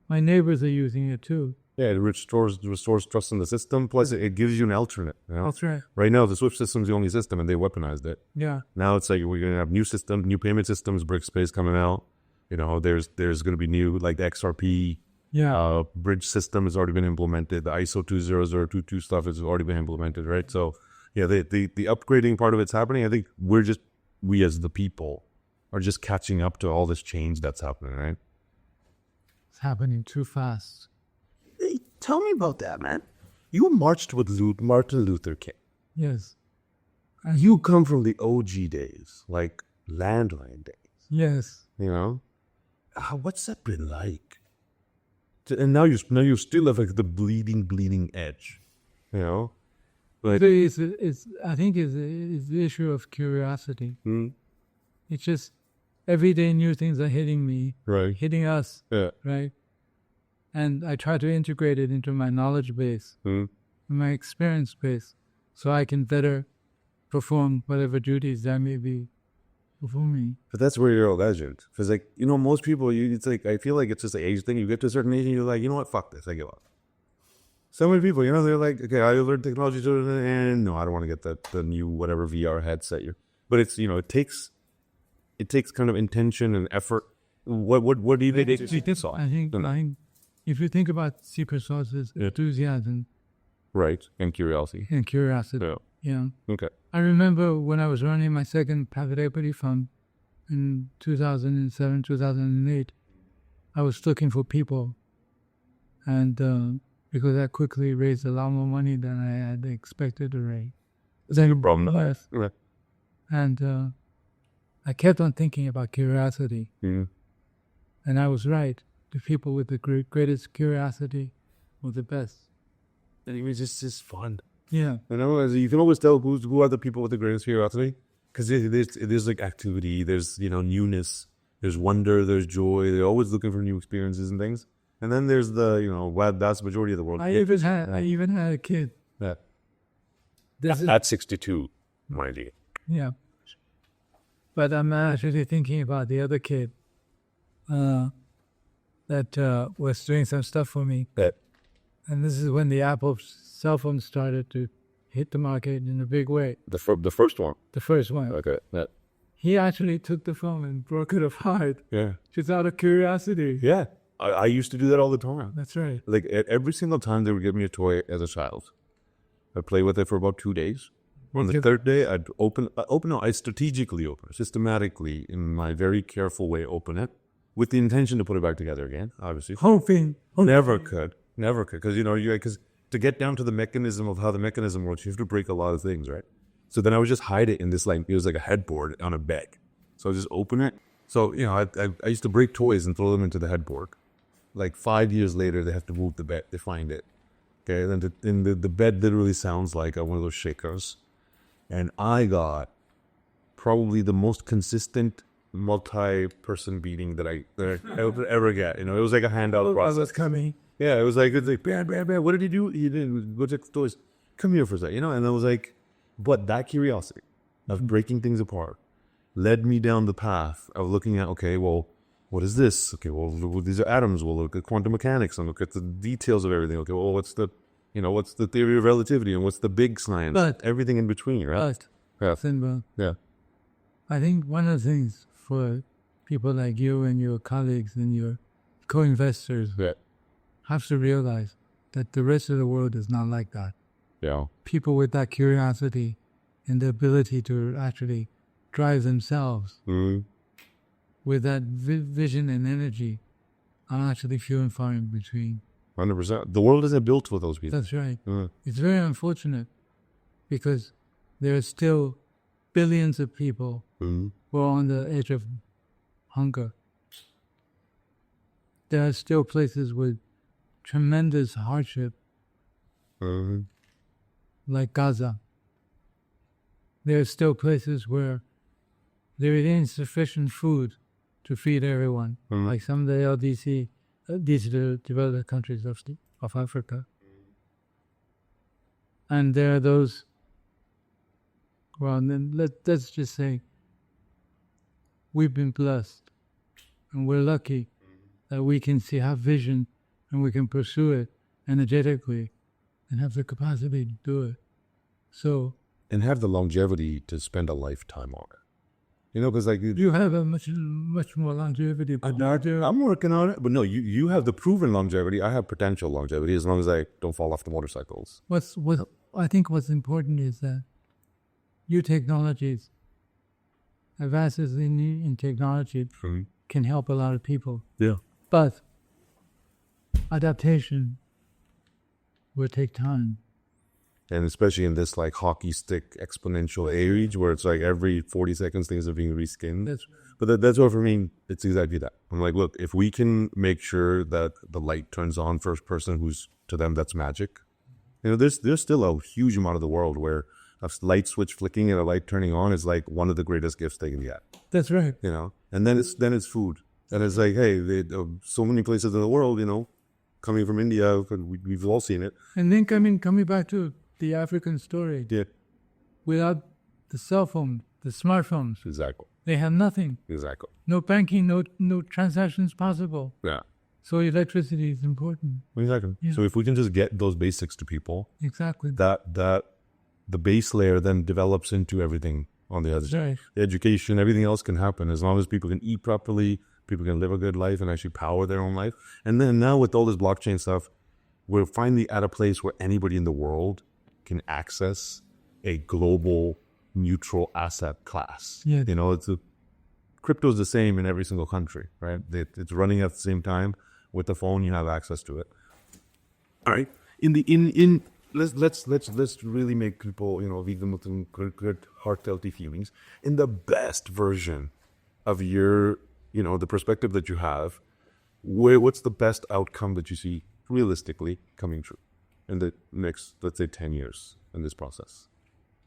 my neighbors are using it too. Yeah, it restores trust in the system. Plus, it gives you an alternate. That's right. Right now, the SWIFT system is the only system, and they weaponized it. Yeah. Now it's like we're going to have new systems, new payment systems, BRICS coming out. There's going to be new, like the XRP bridge system has already been implemented. The ISO 20022 stuff has already been implemented, right? So, yeah, the upgrading part of it's happening. I think we as the people are just catching up to all this change that's happening, right? It's happening too fast. Hey, tell me about that, man. You marched with Martin Luther King. Yes. And you come from the OG days, like landline days. Yes. What's that been like? And now you still have like the bleeding edge, But I think it's the issue of curiosity. It's just every day new things are hitting me, right? Hitting us, yeah, right? And I try to integrate it into my knowledge base, my experience base, so I can better perform whatever duties that may be performing. But that's where you're a legend. Because, most people, it's like, I feel like it's just an age thing. You get to a certain age and you're like, you know what, fuck this, I give up. So many people, they're like, okay, I learned technology, and no, I don't want to get the new whatever VR headset. But it's, it takes kind of intention and effort. What do you think? I think if you think about secret sources, enthusiasm, right, and curiosity. Yeah. Okay. I remember when I was running my second private equity fund in 2007, 2008, I was looking for people. And because I quickly raised a lot more money than I had expected to raise. Is that a problem? Yes. Okay. And I kept on thinking about curiosity. Mm. And I was right. The people with the greatest curiosity were the best. And it was just fun. Yeah. You can always tell who are the people with the greatest curiosity. Because there's like activity, there's, newness, there's wonder, there's joy. They're always looking for new experiences and things. And then there's the, vast majority of the world. I even had a kid. Yeah. At 62, mind you. Yeah. But I'm actually thinking about the other kid that was doing some stuff for me. Yeah. And this is when the Apple cell phone started to hit the market in a big way. The first one? The first one. Okay. Yeah. He actually took the phone and broke it apart. Yeah. Just out of curiosity. Yeah. I used to do that all the time. That's right. Like every single time they would give me a toy as a child, I'd play with it for about 2 days. On the third day, I'd I'd strategically open it, systematically, in my very careful way, open it, with the intention to put it back together again, obviously. Hoping. Never could. Because, to get down to the mechanism of how the mechanism works, you have to break a lot of things, right? So then I would just hide it in this, it was like a headboard on a bed. So I just open it. So, I used to break toys and throw them into the headboard. 5 years later, they have to move the bed. They find it. Okay, then the bed literally sounds like one of those shakers. And I got probably the most consistent multi-person beating that I would ever get. It was like a handout process. Was coming. Yeah, it's like, bam, bam, bam. What did he do? He didn't go check the toys. Come here for a second, And I was like, but that curiosity of breaking things apart led me down the path of looking at, okay, well, what is this? Okay, well, these are atoms. We'll look at quantum mechanics and look at the details of everything. Okay, well, what's the theory of relativity and what's the big science? But everything in between, right? Yeah. Simba, Yeah. I think one of the things for people like you and your colleagues and your co-investors have to realize that the rest of the world is not like that. Yeah. People with that curiosity and the ability to actually drive themselves with that vision and energy are actually few and far in between. 100%. The world isn't built for those people. That's right. It's very unfortunate because there are still billions of people who are on the edge of hunger. There are still places with tremendous hardship, like Gaza. There are still places where there is insufficient food to feed everyone, like some of the LDC, these are the developed countries of Africa. And there are those, well, then let's just say we've been blessed and we're lucky that we can have vision and we can pursue it energetically and have the capacity to do it. So, and have the longevity to spend a lifetime on it. You know, because like you have a much more longevity. I'm working on it, but no, you have the proven longevity. I have potential longevity as long as I don't fall off the motorcycles. I think what's important is that new technologies, advances in technology, can help a lot of people. Yeah, but adaptation will take time. And especially in this like hockey stick exponential age where it's like every 40 seconds things are being reskinned. But that's what for me, it's exactly that. I'm like, look, if we can make sure that the light turns on for a person who's, to them, that's magic. You know, there's still a huge amount of the world where a light switch flicking and a light turning on is like one of the greatest gifts they can get. That's right. You know, and then it's food. And it's like, hey, so many places in the world, you know, coming from India, we've all seen it. And then coming back to the African story. Yeah. Without the cell phone, the smartphones. Exactly. They have nothing. Exactly. No banking, no transactions possible. Yeah. So electricity is important. Exactly. Yeah. So if we can just get those basics to people, exactly, that the base layer then develops into everything on the other side. Right. The education, everything else can happen as long as people can eat properly, people can live a good life and actually power their own life. And then now with all this blockchain stuff, we're finally at a place where anybody in the world can access a global neutral asset class. Yes. You know, crypto is the same in every single country, right? It's running at the same time. With the phone, you have access to it. All right. Let's really make people, you know, leave them with some good heartfelt feelings. In the best version of your, you know, the perspective that you have, what's the best outcome that you see realistically coming true in the next, let's say, 10 years in this process?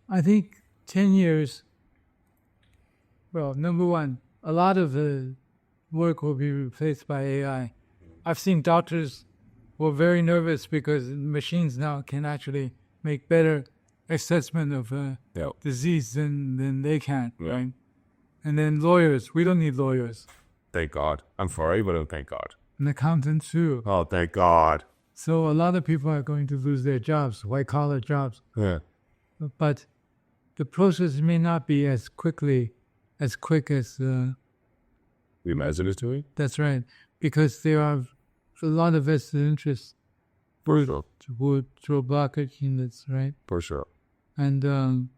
I think 10 years, well, number one, a lot of the work will be replaced by AI. I've seen doctors who are very nervous because machines now can actually make better assessment of disease than they can, right? And then lawyers, we don't need lawyers. Thank God. I'm sorry, but thank God. And accountants too. Oh, thank God. So a lot of people are going to lose their jobs, white-collar jobs. Yeah. But the process may not be as quick as we imagine it to be. That's right, because there are a lot of vested interests For sure. through blockage units, right? For sure. And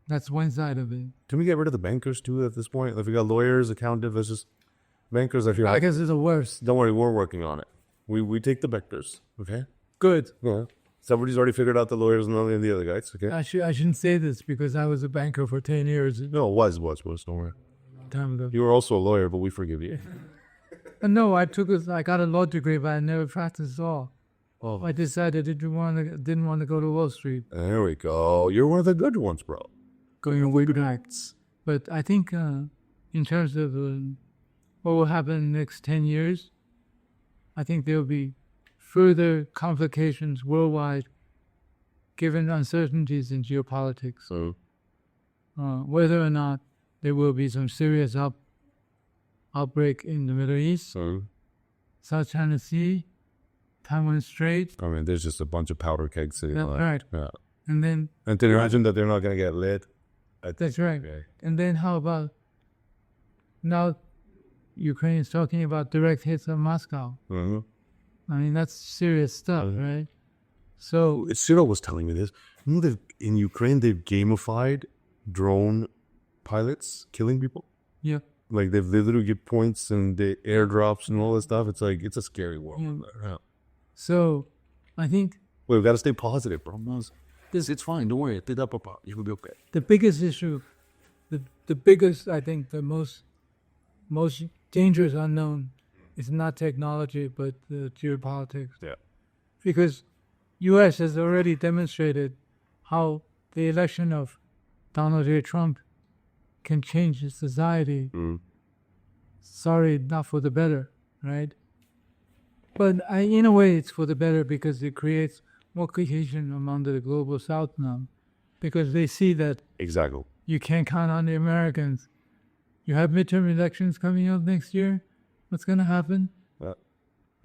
that's one side of it. Can we get rid of the bankers too at this point? If we got lawyers, accountants, it's just bankers. I feel I guess it's the worst. Don't worry, we're working on it. We take the bankers, okay? Good. Yeah. Somebody's already figured out the lawyers and the other guys, okay? I shouldn't say this because I was a banker for 10 years. No, was, don't worry. Time ago. You were also a lawyer, but we forgive you. No, I got a law degree, but I never practiced law. Oh. I decided I didn't want to go to Wall Street. There we go. You're one of the good ones, bro. Going away to acts. But I think in terms of what will happen in the next 10 years, I think there will be further complications worldwide given uncertainties in geopolitics. So, whether or not there will be some serious outbreak in the Middle East, South China Sea, Taiwan Strait. I mean, there's just a bunch of powder kegs sitting That's right. Yeah. And then... And to imagine that they're not going to get lit. That's right. Okay. And then how about... Now, Ukraine is talking about direct hits on Moscow. Mm-hmm. I mean, that's serious stuff, right? So... Cyril was telling me this. You know, in Ukraine, they've gamified drone pilots killing people. Yeah. Like, they literally get points and the airdrops and all that stuff. It's like, it's a scary world. Yeah. So, I think... Well, we've got to stay positive, bro. It's fine. Don't worry. You will be okay. The biggest issue, the biggest, I think, the most dangerous unknown is not technology, but the geopolitics. Yeah. Because U.S. has already demonstrated how the election of Donald J. Trump can change his society. Sorry, not for the better, right? But in a way, it's for the better because it creates more cohesion among the global South now, because they see that Exactly. you can't count on the Americans. You have midterm elections coming up next year. What's going to happen?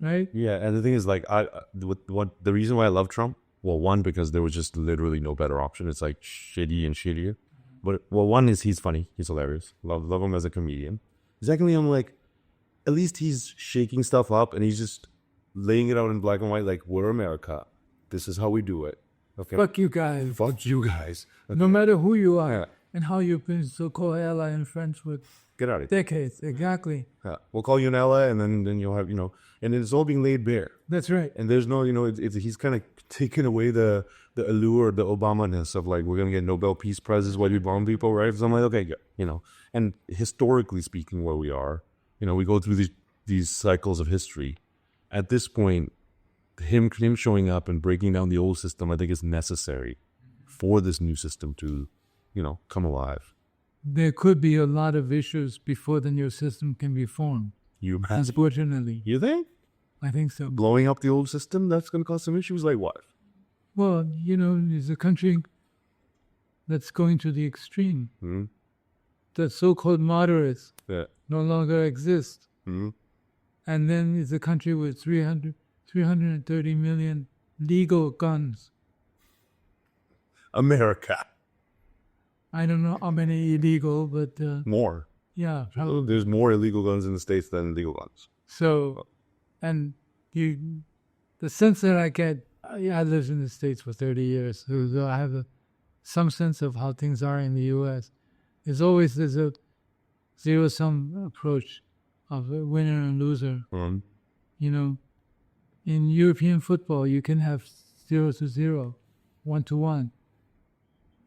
Right? Yeah, and the thing is, like, what the reason why I love Trump? Well, one, because there was just literally no better option. It's like shitty and shittier. But well, one is he's funny, he's hilarious. Love him as a comedian. Secondly, I'm like, at least he's shaking stuff up and he's just laying it out in black and white. Like, we're America. This is how we do it. Okay. Fuck you guys. Fuck you guys. Okay. No matter who you are Yeah. and how you've been so-called ally and friends with Get out of here. decades. Exactly. Yeah. We'll call you an ally, and then you'll have, and it's all being laid bare. That's right. And there's no, he's kind of taken away the allure, the Obama-ness of like, we're going to get Nobel Peace Prizes while we bomb people, right? So I'm like, okay, good, And historically speaking, where we are, we go through these cycles of history. At this point, him showing up and breaking down the old system, I think is necessary for this new system to, come alive. There could be a lot of issues before the new system can be formed. Unfortunately. You think? I think so. Blowing up the old system, that's going to cause some issues? Like what? Well, it's a country that's going to the extreme. Mm-hmm. The so-called moderates Yeah. no longer exist. Mm-hmm. And then it's a country with 330 million legal guns. America. I don't know how many illegal, but More. yeah. Probably. There's more illegal guns in the States than legal guns. So, and the sense that I get, I lived in the States for 30 years, so I have some sense of how things are in the U.S. There's a zero-sum approach of a winner and loser. Mm-hmm. In European football, you can have 0-0, 1-1,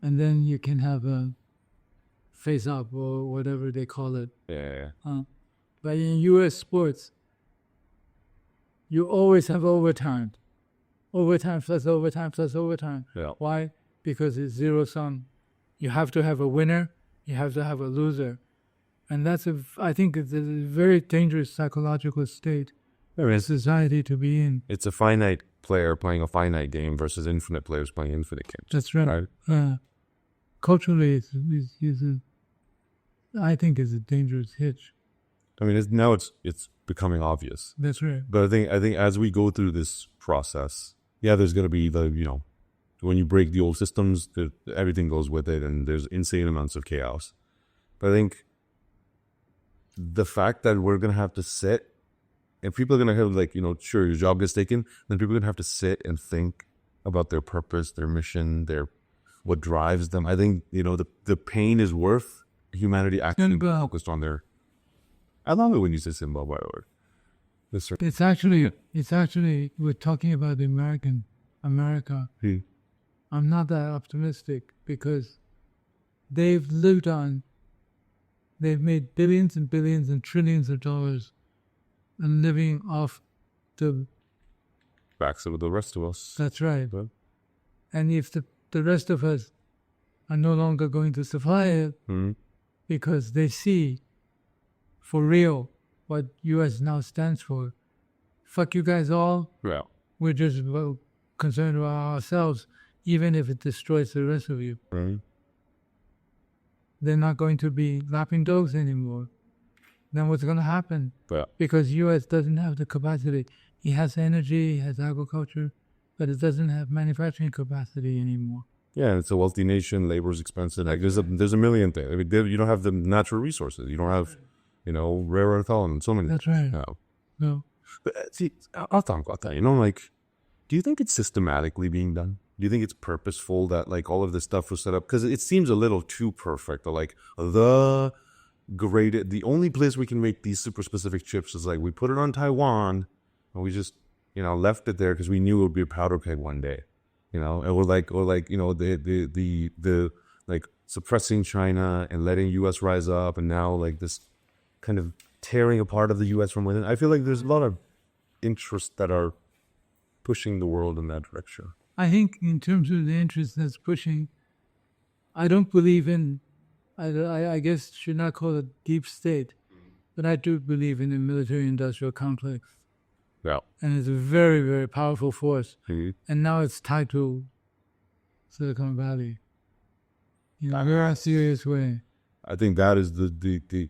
and then you can have a face-up or whatever they call it. Yeah. But in U.S. sports, you always have overtime. Overtime plus overtime plus overtime. Yeah. Why? Because it's zero-sum. You have to have a winner. You have to have a loser. And I think it's a very dangerous psychological state for society to be in. It's a finite player playing a finite game versus infinite players playing infinite games. That's right. Culturally, I think it's a dangerous hitch. I mean, now it's becoming obvious. That's right. But I think as we go through this process, there's going to be when you break the old systems, everything goes with it, and there's insane amounts of chaos. But I think the fact that we're going to have to sit, and people are going to have sure, your job gets taken, then people are going to have to sit and think about their purpose, their mission, what drives them. I think, the pain is worth humanity actually focused on their... I love it when you say Simba, by the way. It's actually, we're talking about America. I'm not that optimistic because they've made billions and billions and trillions of dollars and living off the backs of the rest of us. That's right. But, and if the rest of us are no longer going to supply it because they see for real what U.S. now stands for, fuck you guys all. Yeah. We're just concerned about ourselves, even if it destroys the rest of you. Right. They're not going to be lapping dogs anymore. Then what's going to happen? Yeah. Because U.S. doesn't have the capacity. It has energy, it has agriculture, but it doesn't have manufacturing capacity anymore. Yeah, it's a wealthy nation. Labor is expensive. Like there's a million things. I mean, you don't have the natural resources. You don't have, rare earth elements. So many. That's right. No. But see, I'll talk about that. Do you think it's systematically being done? Do you think it's purposeful that all of this stuff was set up? Because it seems a little too perfect. The only place we can make these super specific chips is we put it on Taiwan, and we just left it there because we knew it would be a powder keg one day. The suppressing China and letting U.S. rise up, and now this kind of tearing apart of the U.S. from within. I feel like there's a lot of interests that are pushing the world in that direction. I think in terms of the interest that's pushing, I don't believe in, I guess should not call it deep state, but I do believe in the military-industrial complex. Yeah. And it's a very, very powerful force. Mm-hmm. And now it's tied to Silicon Valley in a very serious way. I think that is the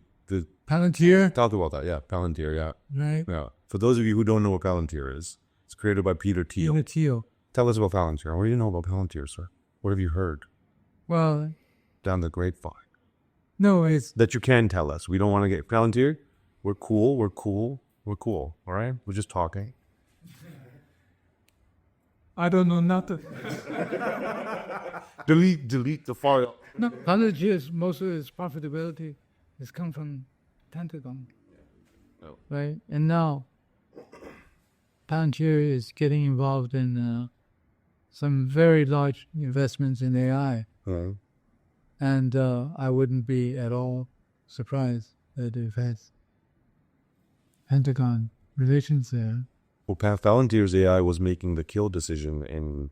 Palantir, talk about that. Yeah, Palantir. Yeah, right? yeah. For those of you who don't know what Palantir is, it's created by Peter Thiel. Peter Thiel. Tell us about Palantir. What do you know about Palantir, sir? What have you heard Well, down the grapevine no, it's that you can tell us? We don't want to get Palantir. We're cool. We're cool. We're cool. All right. We're just talking. I don't know nothing. Delete the file. No, Palantir's most of its profitability has come from Pentagon, No. right? And now Palantir is getting involved in some very large investments in AI. Uh-huh. And I wouldn't be at all surprised that it has Pentagon relations there. Well, Palantir's AI was making the kill decision in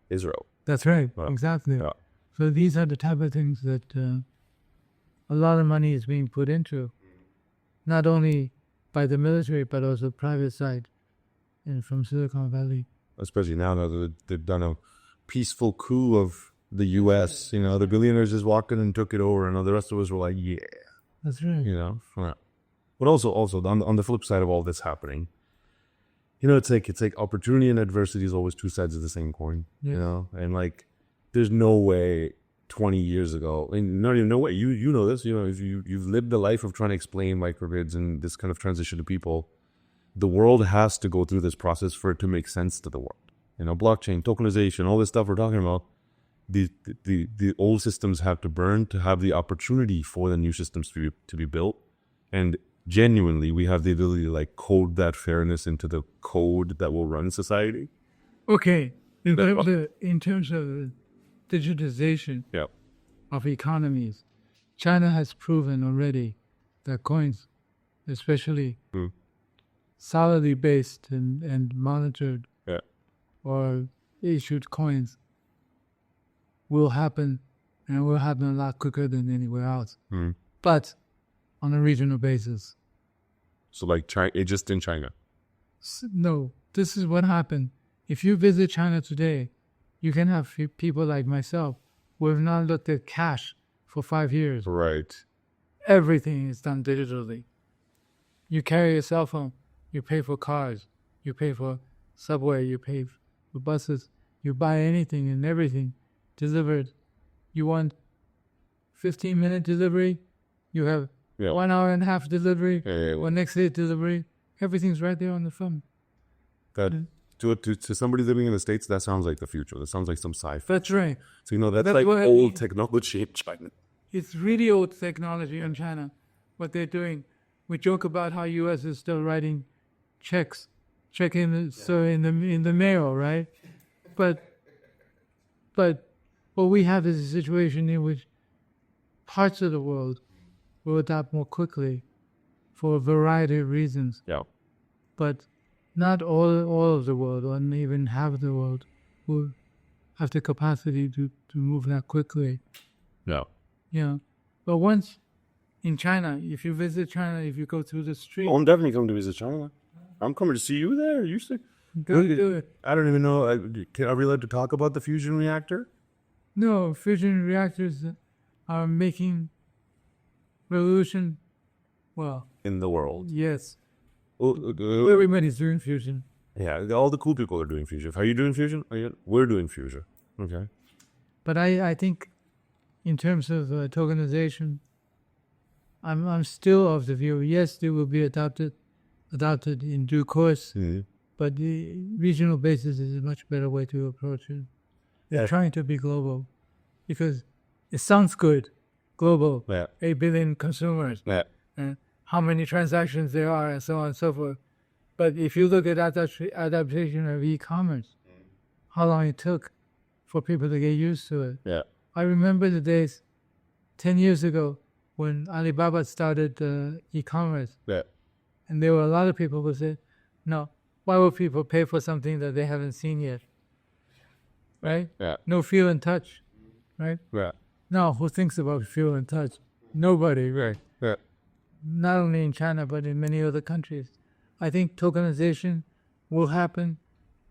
Israel. That's right, Yeah. exactly. Yeah. So these are the type of things that a lot of money is being put into, not only by the military, but also private side and from Silicon Valley. Especially now that they've done a peaceful coup of the U.S. You know, the billionaires just walked in and took it over, and the rest of us were like, yeah. That's right. You know? Yeah. But also on the flip side of all this happening, you know, it's like opportunity and adversity is always two sides of the same coin. Yeah. You know, and like, there's no way 20 years ago, and not even no way. You know this. You know, if you've lived the life of trying to explain microgrids and this kind of transition to people, the world has to go through this process for it to make sense to the world. You know, blockchain, tokenization, all this stuff we're talking about. The old systems have to burn to have the opportunity for the new systems to be built, and genuinely, we have the ability to like code that fairness into the code that will run society. Okay, in terms of digitization Yeah. of economies, China has proven already that coins, especially solidly based and monitored Yeah. or issued coins, will happen, and will happen a lot quicker than anywhere else. But on a regional basis. So like just in China. No, this is what happened. If you visit China today, you can have people like myself who have not looked at cash for 5 years. Right. Everything is done digitally. You carry a cell phone, you pay for cars, you pay for subway, you pay for buses, you buy anything and everything delivered. You want 15-minute delivery, you have 1 hour and a half delivery, or next day delivery. Everything's right there on the phone. That to somebody living in the States, that sounds like the future. That sounds like some sci-fi. That's right. So, you know, that's like old technology in China. It's really old technology in China, what they're doing. We joke about how U.S. is still writing checks, in the mail, right? But what we have is a situation in which parts of the world will adapt more quickly for a variety of reasons. Yeah. But not all of the world, or even half of the world, will have the capacity to move that quickly. Yeah. Yeah. But once in China, if you visit China, if you go through the street... Oh, I'm definitely coming to visit China. I'm coming to see you there. You say, go do it. I don't even know. Are we allowed to talk about the fusion reactor? No, fusion reactors are making revolution, well... In the world. Yes. Oh, Everybody's doing fusion. Yeah, all the cool people are doing fusion. Are you doing fusion? We're doing fusion. Okay. But I think in terms of tokenization, I'm still of the view, yes, they will be adopted in due course, but the regional basis is a much better way to approach it. They're trying to be global because it sounds good, global, 8 billion consumers, and how many transactions there are, and so on and so forth. But if you look at adaptation of e-commerce, how long it took for people to get used to it. Yeah. I remember the days 10 years ago when Alibaba started e-commerce. Yeah. And there were a lot of people who said, no, why would people pay for something that they haven't seen yet? Right? Yeah. No feel and touch. Right? Yeah. Now, who thinks about feel and touch? Nobody, right? Yeah. Not only in China, but in many other countries. I think tokenization will happen,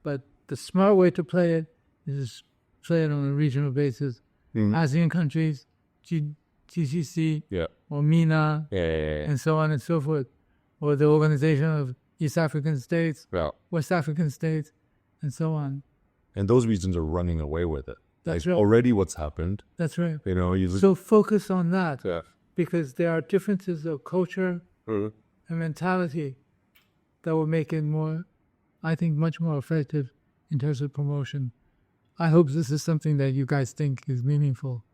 but the smart way to play it is play it on a regional basis. ASEAN countries, GCC, or MENA, and so on and so forth, or the Organization of East African States, West African States, and so on. And those regions are running away with it. That's like right. Already what's happened. That's right. You know, so focus on that, because there are differences of culture and mentality that will make it more, I think, much more effective in terms of promotion. I hope this is something that you guys think is meaningful.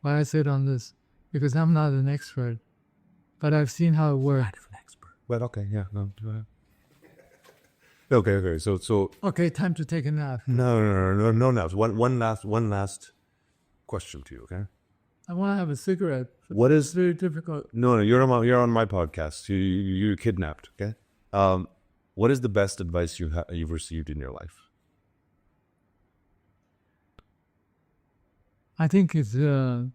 Why I said on this, because I'm not an expert, but I've seen how it works. Kind of an expert. But okay, no, go ahead. Okay. So. Okay, time to take a nap. No naps. One last question to you. Okay. I want to have a cigarette. What is it's very difficult? No, you're on my podcast. You're kidnapped. Okay. What is the best advice you've received in your life? I think it's a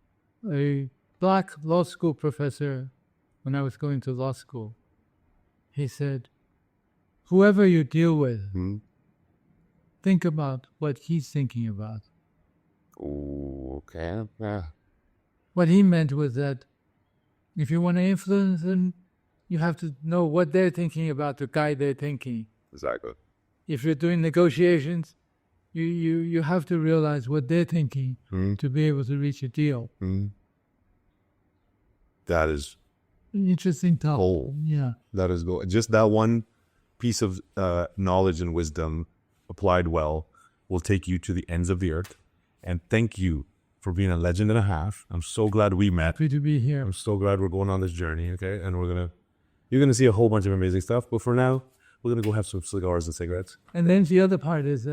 black law school professor when I was going to law school. He said, whoever you deal with, think about what he's thinking about. Ooh, okay. Yeah. What he meant was that if you want to influence them, you have to know what they're thinking about to guide their thinking. Exactly. If you're doing negotiations, you have to realize what they're thinking to be able to reach a deal. That is an interesting thought. Gold. Yeah. That is gold. Just that one piece of knowledge and wisdom applied well will take you to the ends of the earth. And thank you for being a legend and a half. I'm so glad we met. Happy to be here. I'm so glad we're going on this journey, okay? And you're gonna see a whole bunch of amazing stuff. But for now, we're gonna go have some cigars and cigarettes. And then the other part is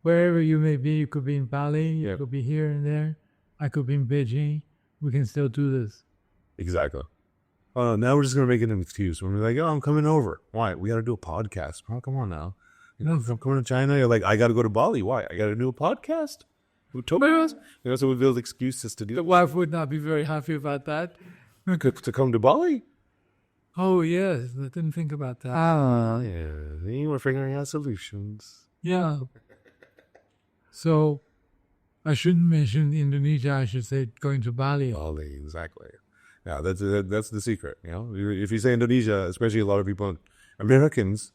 wherever you may be, you could be in Bali, you could be here and there. I could be in Beijing. We can still do this. Exactly. Oh, now we're just gonna make it an excuse. We're like, I'm coming over. Why? We gotta do a podcast. Oh, come on now. I'm coming to China. You're like, I gotta go to Bali. Why? I gotta do a podcast. Who told me us? You know, so we build excuses to do. The wife would not be very happy about that. To come to Bali. Oh yes, I didn't think about that. Yeah. We're figuring out solutions. Yeah. So, I shouldn't mention Indonesia. I should say going to Bali. Bali, exactly. Yeah, that's the secret. You know, if you say Indonesia, especially a lot of people, Americans,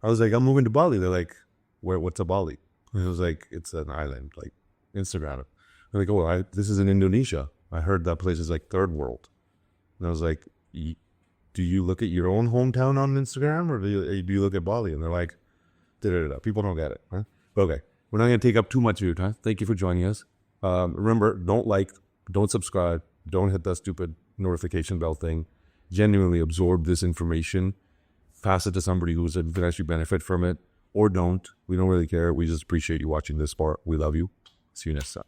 I was like, I'm moving to Bali. They're like, what's a Bali? And it was like, it's an island, like Instagram. They're like, oh, this is in Indonesia. I heard that place is like third world. And I was like, do you look at your own hometown on Instagram, or do you look at Bali? And they're like, da-da-da-da. People don't get it. Huh? But okay, we're not going to take up too much of your time. Thank you for joining us. Remember, don't like, don't subscribe, don't hit that stupid notification bell thing. Genuinely absorb this information, pass it to somebody who can actually benefit from it, or don't. We don't really care. We just appreciate you watching this part. We love you. See you next time.